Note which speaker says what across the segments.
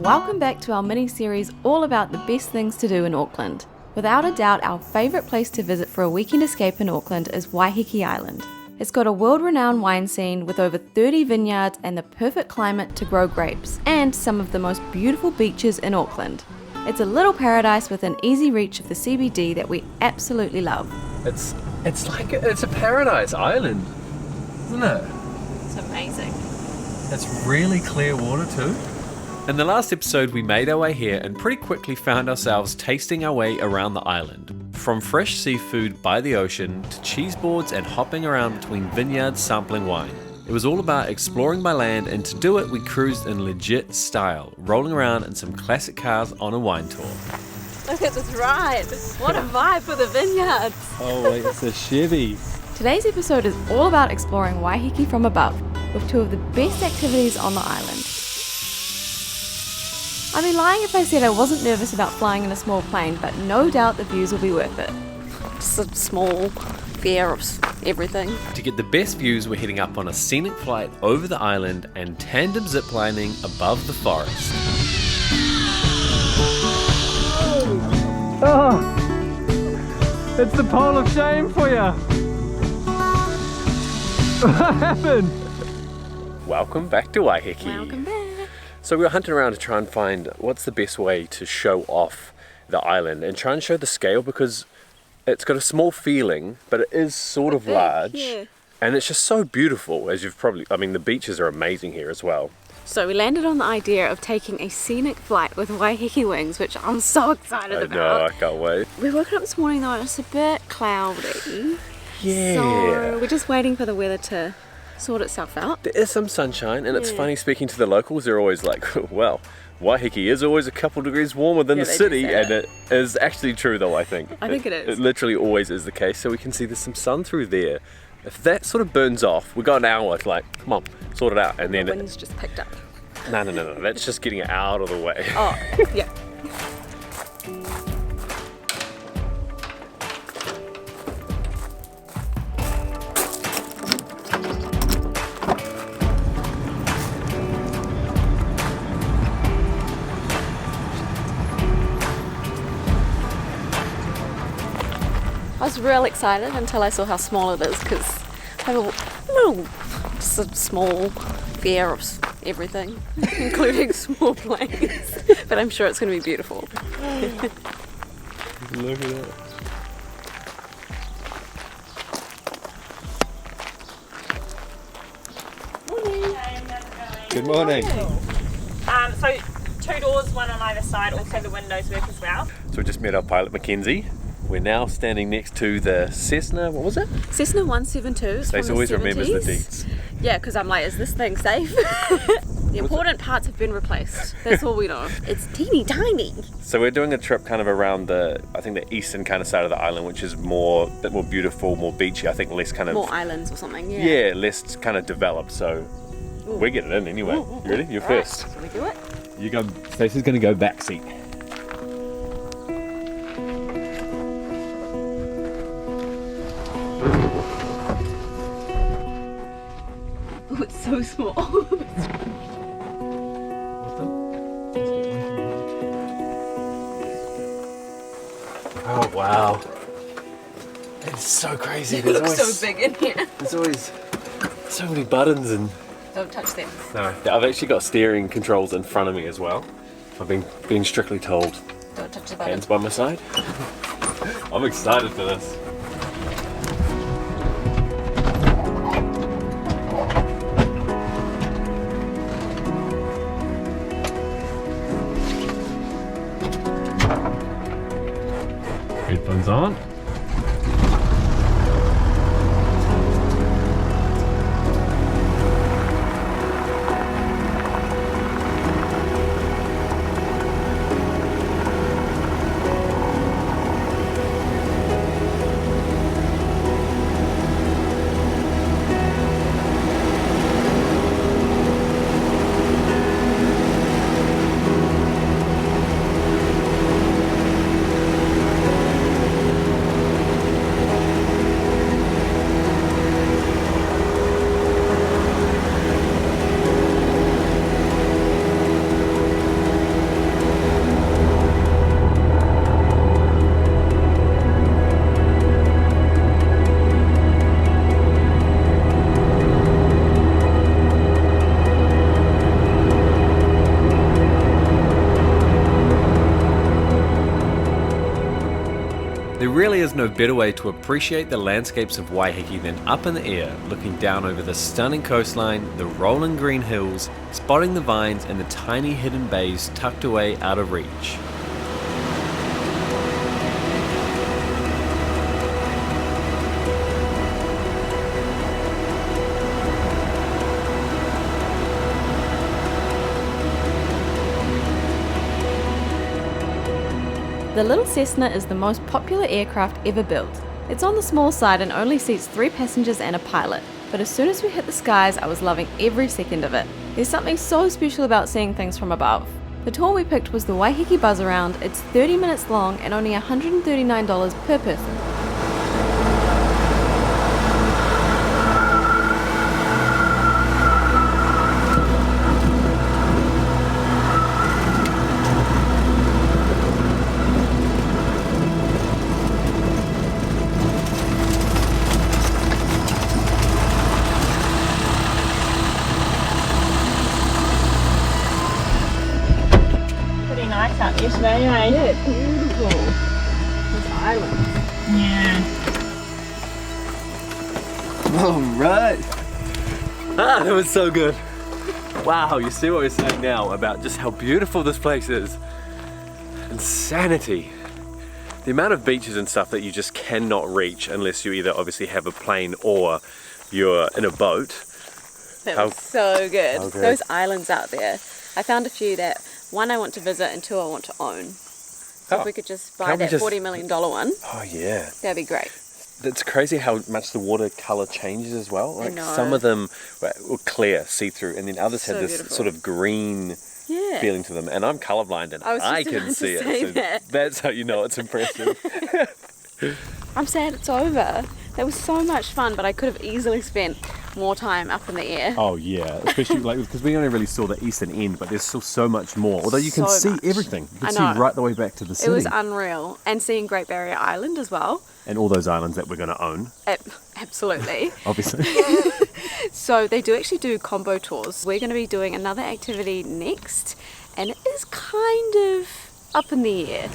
Speaker 1: Welcome back to our mini-series all about the best things to do in Auckland. Without a doubt, our favourite place to visit for a weekend escape in Auckland is Waiheke Island. It's got a world-renowned wine scene with over 30 vineyards and the perfect climate to grow grapes, and some of the most beautiful beaches in Auckland. It's a little paradise within easy reach of the CBD that we absolutely love.
Speaker 2: It's a paradise island, isn't it?
Speaker 1: It's amazing.
Speaker 2: It's really clear water too. In the last episode, we made our way here and pretty quickly found ourselves tasting our way around the island. From fresh seafood by the ocean to cheese boards and hopping around between vineyards sampling wine. It was all about exploring by land, and to do it we cruised in legit style, rolling around in some classic cars on a wine tour.
Speaker 1: Look at this ride! What a vibe for the vineyards!
Speaker 2: Oh wait, it's a Chevy.
Speaker 1: Today's episode is all about exploring Waiheke from above, with two of the best activities on the island. I'd be lying if I said I wasn't nervous about flying in a small plane, but no doubt the views will be worth it. Just a small fear of everything.
Speaker 2: To get the best views, we're heading up on a scenic flight over the island and tandem ziplining above the forest. Oh, it's the pole of shame for you. What happened? Welcome back to Waiheke.
Speaker 1: Welcome back.
Speaker 2: So we were hunting around to try and find what's the best way to show off the island and try and show the scale, because it's got a small feeling, but it is sort of large.
Speaker 1: Yeah.
Speaker 2: And it's just so beautiful, as you've probably, the beaches are amazing here as well.
Speaker 1: So we landed on the idea of taking a scenic flight with Waiheke Wings, which I'm so excited
Speaker 2: I
Speaker 1: about.
Speaker 2: know, I can't wait.
Speaker 1: We woke up this morning though and it's a bit cloudy.
Speaker 2: Yeah.
Speaker 1: So we're just waiting for the weather to sort itself out.
Speaker 2: There is some sunshine, and it's funny speaking to the locals, they're always like, well, Waiheke is always a couple degrees warmer than the city, and it is actually true though, I think.
Speaker 1: I think it is.
Speaker 2: It literally always is the case, so we can see there's some sun through there. If that sort of burns off, we've got an hour to come on, sort it out, and then...
Speaker 1: The wind's just picked up.
Speaker 2: No, that's just getting it out of the way.
Speaker 1: Oh, yeah. I was real excited until I saw how small it is, because I have just a small fear of everything, including small planes. But I'm sure it's going to be beautiful.
Speaker 2: Look at that.
Speaker 1: Morning.
Speaker 2: Good morning.
Speaker 3: So 2 doors, one on either side, also the windows work as well.
Speaker 2: So we just met our pilot Mackenzie. We're now standing next to the Cessna, what was it?
Speaker 1: Cessna 172.
Speaker 2: Stacey always remembers the deets.
Speaker 1: Yeah, because I'm like, is this thing safe? The important parts have been replaced. That's all we know. It's teeny tiny.
Speaker 2: So we're doing a trip kind of around the eastern kind of side of the island, which is a bit more beautiful, more beachy, I think less kind of...
Speaker 1: More islands or something, yeah.
Speaker 2: Yeah, less kind of developed, so we're getting in anyway. You ready? You're first.
Speaker 1: Shall we do it?
Speaker 2: You go, Stacey's going to go back seat.
Speaker 1: Oh, it's so small.
Speaker 2: Oh wow. It's so crazy.
Speaker 1: It looks so big in here.
Speaker 2: There's always so many buttons and...
Speaker 1: Don't touch them.
Speaker 2: No, I've actually got steering controls in front of me as well. I've been being strictly told.
Speaker 1: Don't touch the
Speaker 2: Hands
Speaker 1: button.
Speaker 2: by my side. I'm excited for this. Headphones on. really is no better way to appreciate the landscapes of Waiheke than up in the air, looking down over the stunning coastline, the rolling green hills, spotting the vines and the tiny hidden bays tucked away out of reach.
Speaker 1: The little Cessna is the most popular aircraft ever built. It's on the small side and only seats 3 passengers and a pilot. But as soon as we hit the skies, I was loving every second of it. There's something so special about seeing things from above. The tour we picked was the Waiheke Buzz Around. It's 30 minutes long and only $139 per person.
Speaker 3: Nice out there today, eh?
Speaker 1: Yeah, it's beautiful. This island.
Speaker 3: Yeah.
Speaker 2: Alright! That was so good! Wow, you see what we're saying now about just how beautiful this place is. Insanity! The amount of beaches and stuff that you just cannot reach unless you either obviously have a plane or you're in a boat.
Speaker 1: That was so good.
Speaker 2: How good.
Speaker 1: Those islands out there. I found a few that, 1, I want to visit and 2, I want to own. So if we could just buy that $40 million one,
Speaker 2: Oh yeah.
Speaker 1: that'd be great.
Speaker 2: It's crazy how much the watercolour changes as well. Like
Speaker 1: know.
Speaker 2: some of them were clear, see-through, and then others had
Speaker 1: So
Speaker 2: this
Speaker 1: beautiful.
Speaker 2: sort of green
Speaker 1: Yeah.
Speaker 2: feeling to them. And I'm colourblind and
Speaker 1: I was just
Speaker 2: I
Speaker 1: about
Speaker 2: can
Speaker 1: to
Speaker 2: see
Speaker 1: say
Speaker 2: it. So
Speaker 1: that.
Speaker 2: that's how you know it's impressive.
Speaker 1: I'm sad it's over. That was so much fun, but I could have easily spent more time up in the air.
Speaker 2: Oh yeah, especially like because we only really saw the eastern end, but there's still so much more. Although you can
Speaker 1: So
Speaker 2: see
Speaker 1: much.
Speaker 2: everything. You can
Speaker 1: I
Speaker 2: see
Speaker 1: know.
Speaker 2: right the way back to the
Speaker 1: It
Speaker 2: city.
Speaker 1: was unreal. And seeing Great Barrier Island as well.
Speaker 2: And all those islands that we're going to own,
Speaker 1: Absolutely.
Speaker 2: obviously.
Speaker 1: So they do actually do combo tours. We're going to be doing another activity next, and it is kind of up in the air.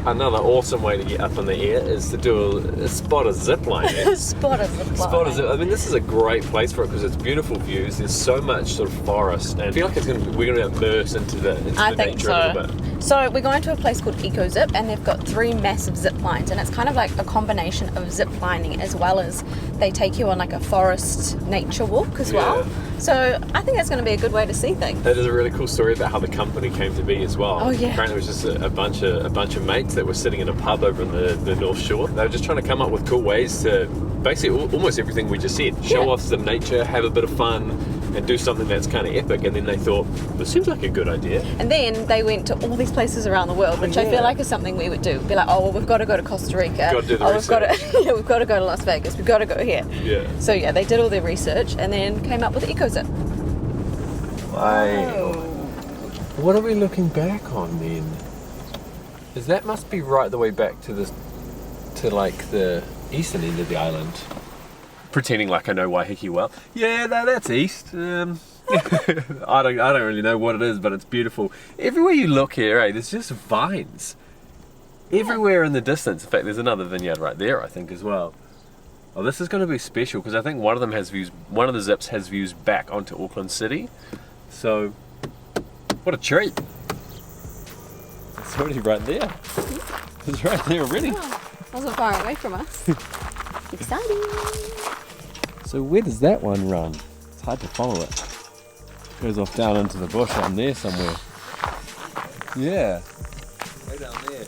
Speaker 2: Another awesome way to get up in the air is to do a spot a zip line.
Speaker 1: Spot of the
Speaker 2: Spot is, I mean, this is a great place for it because it's beautiful views. There's so much sort of forest, and I feel like we're going to immerse into the
Speaker 1: I think
Speaker 2: nature a little
Speaker 1: so.
Speaker 2: bit.
Speaker 1: So we're going to a place called EcoZip, and they've got 3 massive zip lines, and it's kind of like a combination of zip lining as well as they take you on like a forest nature walk as well. So I think that's going to be a good way to see things.
Speaker 2: That is a really cool story about how the company came to be as well.
Speaker 1: Oh, yeah.
Speaker 2: Apparently it was just a bunch of mates that were sitting in a pub over in the North Shore. They were just trying to come up with cool ways to basically almost everything we just said. Show off some nature, have a bit of fun, and do something that's kind of epic. And then they thought, this seems like a good idea.
Speaker 1: And then they went to all these places around the world, which I feel like is something we would do. Be like, oh, well, we've got to go to Costa Rica.
Speaker 2: Got to do the
Speaker 1: we've got to,
Speaker 2: research.
Speaker 1: we've got to go to Las Vegas. We've got to go here.
Speaker 2: Yeah.
Speaker 1: So yeah, they did all their research and then came up with EcoZip.
Speaker 2: What are we looking back on then? Is that must be right the way back to like the eastern end of the island. Pretending like I know Waiheke well. Yeah, no, that's east. I don't really know what it is, but it's beautiful. Everywhere you look here, there's just vines. Everywhere in the distance. In fact, there's another vineyard right there, I think, as well. Oh, this is going to be special because I think one of them has views. One of the zips has views back onto Auckland City. So, what a treat! It's already right there. It's right there already.
Speaker 1: Oh, wasn't far away from us. Exciting.
Speaker 2: So where does that one run? It's hard to follow it. Goes off down into the bush on there somewhere. Yeah. Way down there.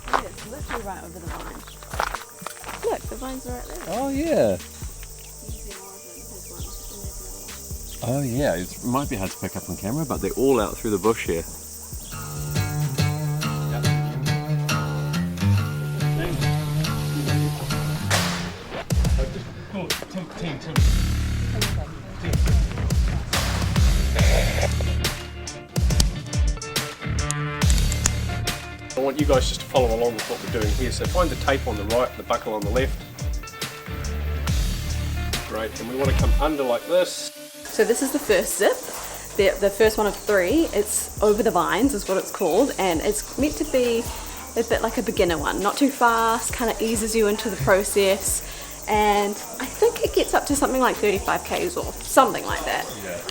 Speaker 1: Yeah, it's literally right over the vines. Look, the vines are right there.
Speaker 2: Oh yeah. Oh yeah, it might be hard to pick up on camera, but they're all out through the bush here.
Speaker 4: I want you guys just to follow along with what we're doing here. So find the tape on the right, the buckle on the left. Great, and we want to come under like this.
Speaker 1: So this is the first zip. the first one of 3. It's Over the Vines is what it's called, and it's meant to be a bit like a beginner one, not too fast, kind of eases you into the process, and I think it gets up to something like 35 k's or something like that.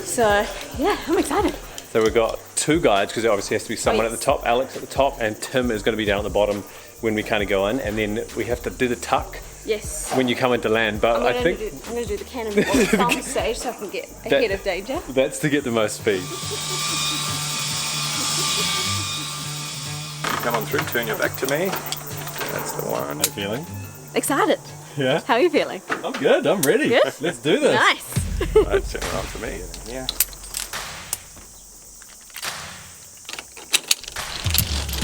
Speaker 1: So yeah, I'm excited.
Speaker 2: So we've got 2 guides, because there obviously has to be someone
Speaker 1: yes.
Speaker 2: at the top, Alex at the top, and Tim is going to be down at the bottom when we kind of go in, and then we have to do the tuck
Speaker 1: Yes.
Speaker 2: when you come into land. But
Speaker 1: I'm going to do the cannonball on the stage so I can get ahead of danger.
Speaker 2: That's to get the most speed.
Speaker 5: Come on through, turn your back to me. That's the one.
Speaker 2: How you feeling?
Speaker 1: Excited.
Speaker 2: Yeah.
Speaker 1: How are you feeling?
Speaker 2: I'm good, I'm ready.
Speaker 1: Good?
Speaker 2: Let's do this.
Speaker 1: Nice.
Speaker 5: Right, turn it on for me. Yeah.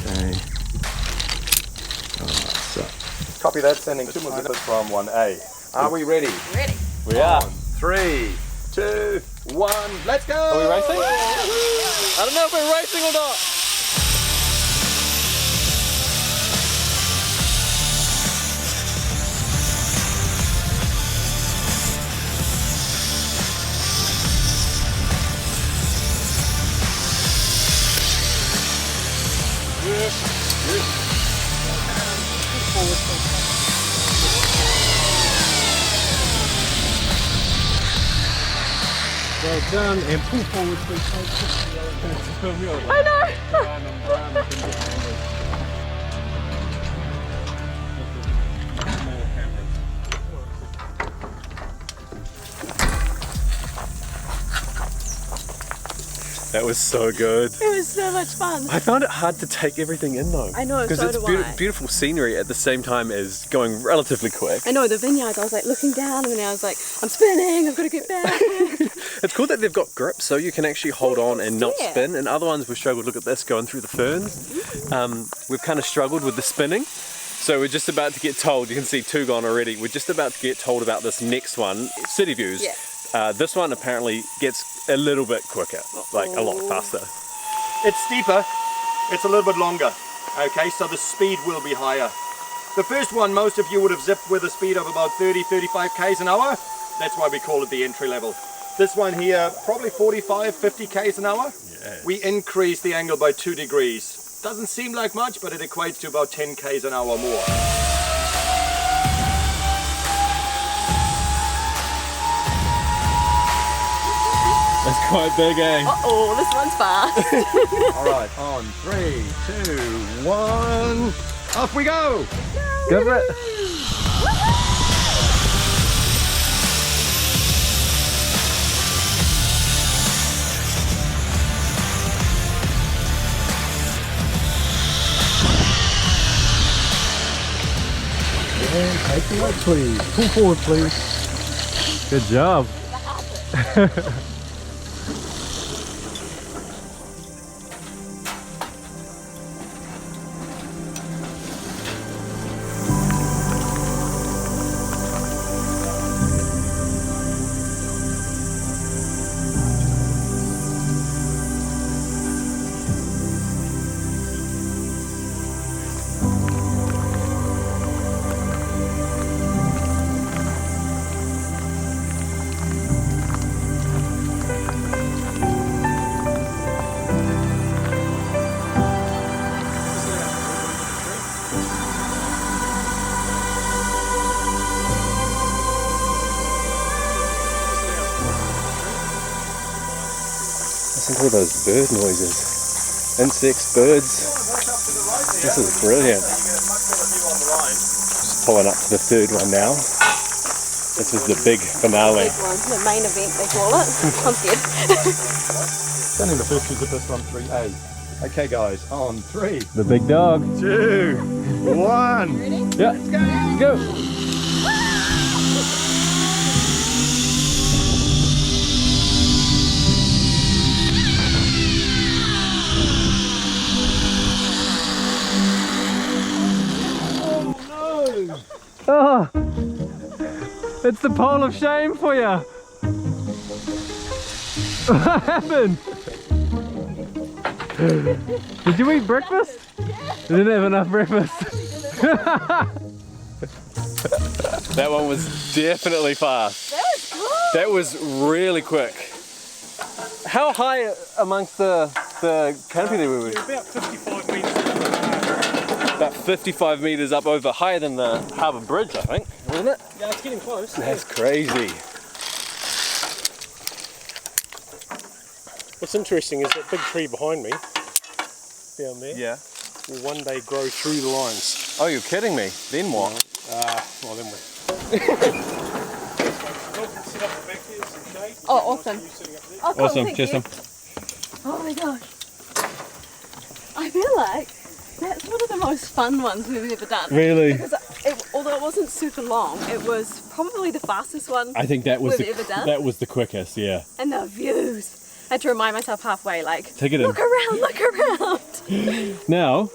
Speaker 5: Okay. Alright, so. Copy that, sending 2 more zippers from 1A. Are we ready?
Speaker 1: Ready.
Speaker 2: We are.
Speaker 5: 3, 2, 1, let's go!
Speaker 2: Are we racing? I don't know if we're racing or not.
Speaker 4: Well done, and pull forward please.
Speaker 1: I know.
Speaker 2: That was so good.
Speaker 1: It was so much fun.
Speaker 2: I found it hard to take everything in though.
Speaker 1: I know,
Speaker 2: because
Speaker 1: so
Speaker 2: it's
Speaker 1: do I.
Speaker 2: beautiful scenery at the same time as going relatively quick.
Speaker 1: I know, the vineyards, I was like looking down and then I was like, I'm spinning, I've got to get back.
Speaker 2: It's cool that they've got grip so you can actually hold on and not
Speaker 1: Yeah.
Speaker 2: spin. And other ones we've struggled. Look at this, going through the ferns. We've kind of struggled with the spinning. So we're just about to get told, you can see 2 gone already, we're just about to get told about this next one, City Views.
Speaker 1: Yeah.
Speaker 2: This one apparently gets a little bit quicker, like a lot faster.
Speaker 6: It's steeper, it's a little bit longer, okay, so the speed will be higher. The first one, most of you would have zipped with a speed of about 30-35 k's an hour. That's why we call it the entry level. This one here, probably 45-50 k's an hour.
Speaker 2: Yeah.
Speaker 6: We increase the angle by 2 degrees. Doesn't seem like much, but it equates to about 10 k's an hour more.
Speaker 2: That's quite big, eh?
Speaker 1: Uh-oh, this one's fast.
Speaker 6: Alright, on 3, 2, 1, off we go!
Speaker 2: Go for it.
Speaker 4: Take the weight please. Pull forward please.
Speaker 2: Good job. Listen to all those bird noises. Insects, birds. This is brilliant. Just pulling up to the 3rd one now. This is the big finale.
Speaker 1: Big one, the main event they call it. I'm scared.
Speaker 6: Sending the first 2 zippers from 3A. Okay guys, on 3,
Speaker 2: The big dog.
Speaker 6: 2, 1.
Speaker 1: Ready?
Speaker 2: Yeah. Go. Oh, it's the pole of shame for you. What happened? Did you eat breakfast? You didn't have enough breakfast. That one was definitely fast.
Speaker 1: That was cool.
Speaker 2: That was really quick. How high amongst the canopy that we were?
Speaker 4: About 55 metres.
Speaker 2: About 55 metres up over, higher than the harbour bridge, I think, wasn't it?
Speaker 4: Yeah, it's getting close.
Speaker 2: That's crazy.
Speaker 4: What's interesting is that big tree behind me, down there,
Speaker 2: Yeah.
Speaker 4: will one day grow through the lines.
Speaker 2: Oh, you're kidding me. Then what?
Speaker 4: Well, then we.
Speaker 1: Oh, awesome. Oh, cool,
Speaker 2: Awesome,
Speaker 1: thank
Speaker 2: cheers,
Speaker 1: you.
Speaker 2: Tom.
Speaker 1: Oh my gosh. I feel like that's one of the most fun ones we've ever done.
Speaker 2: Really?
Speaker 1: Because although it wasn't super long, it was probably the fastest one
Speaker 2: I think that was
Speaker 1: we've ever done.
Speaker 2: that was the quickest, yeah.
Speaker 1: And the views. I had to remind myself halfway, like,
Speaker 2: Take it in.
Speaker 1: look around, look around.
Speaker 2: Now,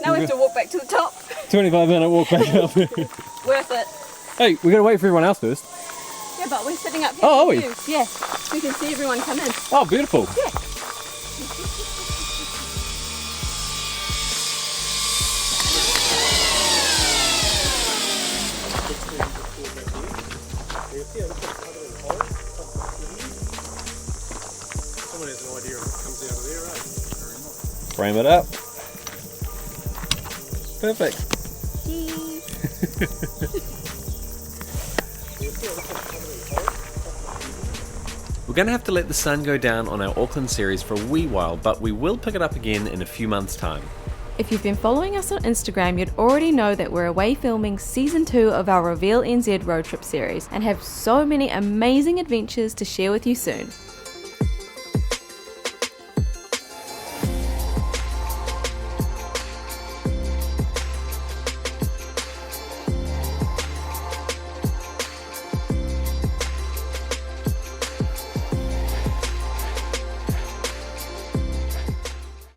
Speaker 1: Now we have to walk back to the top.
Speaker 2: 25-minute walk back up.
Speaker 1: Worth it.
Speaker 2: Hey, we gotta wait for everyone else first.
Speaker 1: Yeah, but we're sitting up here.
Speaker 2: Oh, are
Speaker 1: for
Speaker 2: we?
Speaker 1: views. Yeah, so we can see everyone come in.
Speaker 2: Oh, beautiful.
Speaker 1: Yeah.
Speaker 4: Someone has an idea of what comes out of there, eh?
Speaker 2: Frame it up. Perfect. We're going to have to let the sun go down on our Auckland series for a wee while, but we will pick it up again in a few months' time.
Speaker 1: If you've been following us on Instagram, you'd already know that we're away filming season 2 of our Reveal NZ road trip series and have so many amazing adventures to share with you soon.